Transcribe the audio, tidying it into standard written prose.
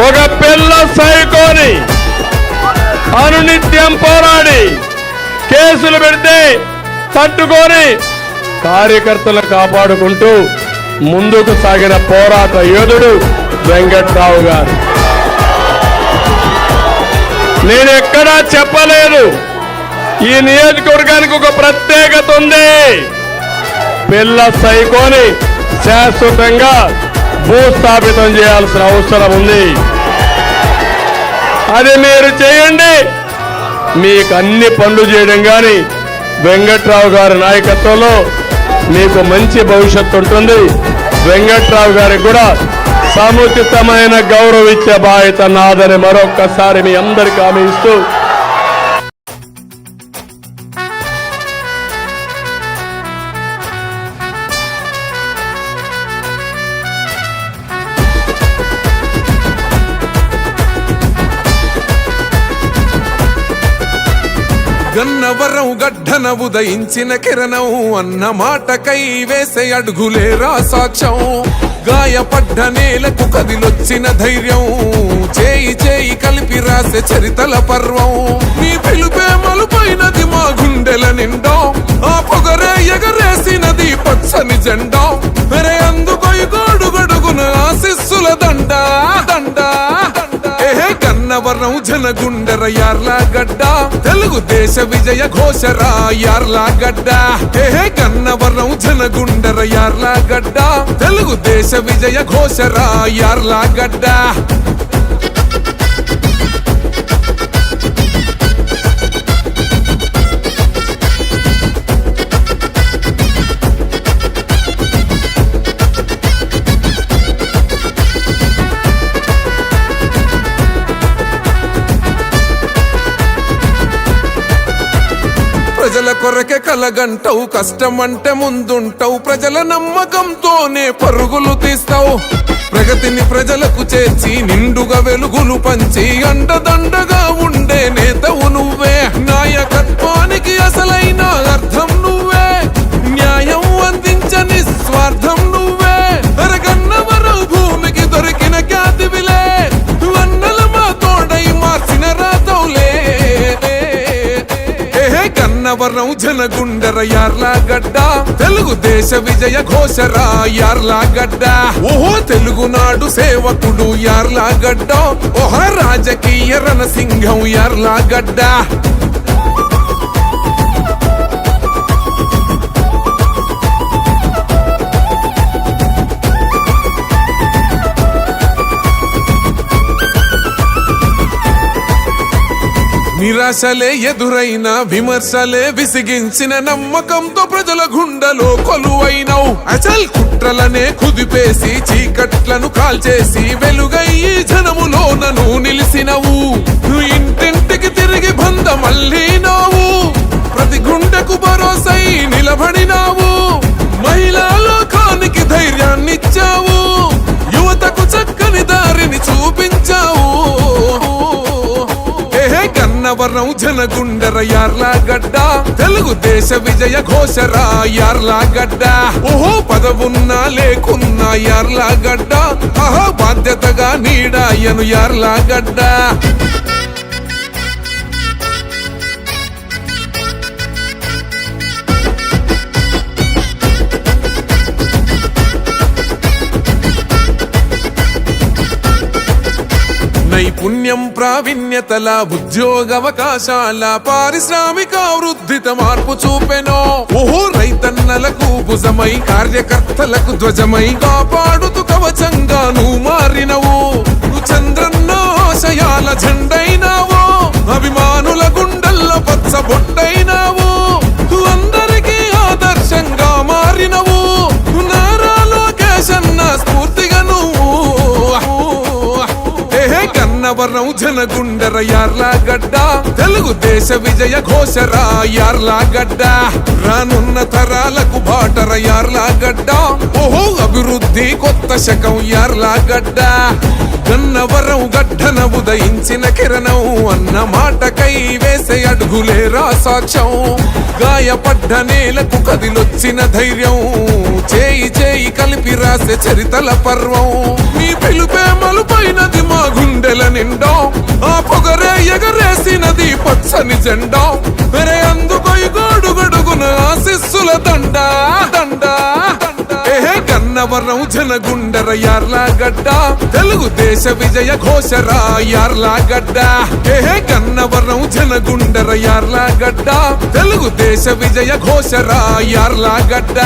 ఒక పిల్ల సైకోని అనునిత్యం పోరాడి కేసులు పెడితే తట్టుకొని కార్యకర్తలు కాపాడుకుంటూ ముందుకు సాగిన పోరాట యోధుడు వెంకట్రావు గారు. నేను ఎక్కడా చెప్పలేదు, ఈ నియోజకవర్గానికి ఒక ప్రత్యేకత ఉంది. పిల్ల సైకోని శాశ్వతంగా భూస్థాపితం చేయాల్సిన అవసరం ఉంది. అది మీరు చేయండి, మీకు అన్ని పనులు చేయడం కానీ వెంకట్రావు గారి నాయకత్వంలో మీకు మంచి భవిష్యత్తు ఉంటుంది. వెంకట్రావు గారికి కూడా సముచితమైన గౌరవం ఇచ్చే బాధ్యత నాదని మరొక్కసారి మీ అందరికీ హామీ ఇస్తూ గన్నవరం గడ్డన ఉదయించిన కిరణం అన్న మాటకై వేసే అడుగులేరా సాక్ష్యం. గాయపడ్డ నేలకు కదిలొచ్చిన ధైర్యం, చేయి చేయి కలిపి రాసే చరితల పర్వం. నీ పిలుపే మలుపైనది మా గుండెల నిండా, ఆ పొగరే ఎగరేసినది పచ్చని జెండా. మరే అందుకొయి గొడుగొడుగున ఆశిస్సుల దండ దండ. గన్నవరం జనగుండెర యార్లగడ్డ, తెలుగుదేశ విజయ ఘోషరా యార్లగడ్డ. గన్నవరం జనగుండెర యార్లగడ్డ, తెలుగుదేశ విజయ ఘోషరా యార్లగడ్డ. ప్రజల కొరకే కలగంటావు, కష్టం అంటే ముందుంటావు, ప్రజల నమ్మకంతోనే పరుగులు తీస్తావు. ప్రగతిని ప్రజలకు చేర్చి నిండుగా వెలుగులు పంచి అండదండగా ఉండే నేతవు నువ్వే. నాయకత్వానికి అసలైన అర్థం నువ్వే, న్యాయం అందించని స్వార్థం నువ్వే. గన్నవరం భూమికి దొరికిన ఖ్యాతివిలే, వన్నెల మా తోడై మార్చిన రాతవులే. గన్నవరం జనగుండెర యార్లగడ్డ, తెలుగుదేశ విజయ ఘోషరా యార్లగడ్డ. ఓహో తెలుగునాడు సేవకుడు యార్లగడ్డ, ఓహో రాజకీయ రణసింహం యార్లగడ్డ. నిరాశలే ఎదురైన, విమర్శలే విసిగించిన, నమ్మకంతో ప్రజల గుండెలో కొలువైనవు. అచల్ కుట్రలనే కుదిపేసి చీకట్లను కాల్చేసి వెలుగయ్యి జనములోనను నిలిసినవు. ఇంటింటికి తిరిగి బంధ మళ్ళీనావు, ప్రతి గుండెకు భరోసై నిలబడినావు. మహిళా లోకానికి ధైర్యాన్నిచ్చావు, యువతకు చక్కని దారిని చూపించావు. గన్నవరం జనగుండెర యార్లగడ్డ, తెలుగుదేశ విజయ ఘోషరా యార్లగడ్డ. ఓహో పదవున్నా లేకున్నా యార్లగడ్డ, ఆహా బాధ్యతగా నీడాయను యార్లగడ్డ. నైపుణ్యం ప్రావీణ్యతల, ఉద్యోగవకాశాల, పారిశ్రామిక వృద్ధిత మార్పు చూపెనో. ఓహో రైతన్నలకు భుజమై, కార్యకర్తలకు ధ్వజమై, కాపాడుతూ కవచంగా నువ్వు మారినవు. చంద్రన్న ఆశయాల జెండైనావు, అభిమానుల గుండెల్లో పచ్చబొట్టైనావు. అందరికీ ఆదర్శంగా మారినవు, నారా లోకేశన్న స్ఫూర్తిగా నువ్వు. గన్నవరం జనగుండెర యార్లగడ్డ, తెలుగుదేశ విజయ ఘోషరా యార్లగడ్డ. రానున్న తరాలకు బాటర యార్లగడ్డ, ఓహో అభివృద్ధి కొత్త శకం యార్లగడ్డ. గన్నవరం గడ్డన ఉదయించిన కిరణం అన్న మాటకై వేసే అడుగులేరా సాక్ష్యం. గాయపడ్డ నేలకు కదిలొచ్చిన ధైర్యం, చేయి చేయి కలిపి రాసే చరితల పర్వం. నీ పిలుపే మలుపైనది మా గుండె పచ్చని జెండా పెరే అందుకొయి గొడుగొడుగున ఆశిస్సుల దండ దండ ఏహే గన్నవరం జనగుండర యార్లగడ్డ తెలుగుదేశ విజయ ఘోషరా యార్లగడ్డ ఏహే గన్నవరం జనగుండర యార్లగడ్డ తెలుగుదేశ విజయ ఘోషరా యార్లగడ్డ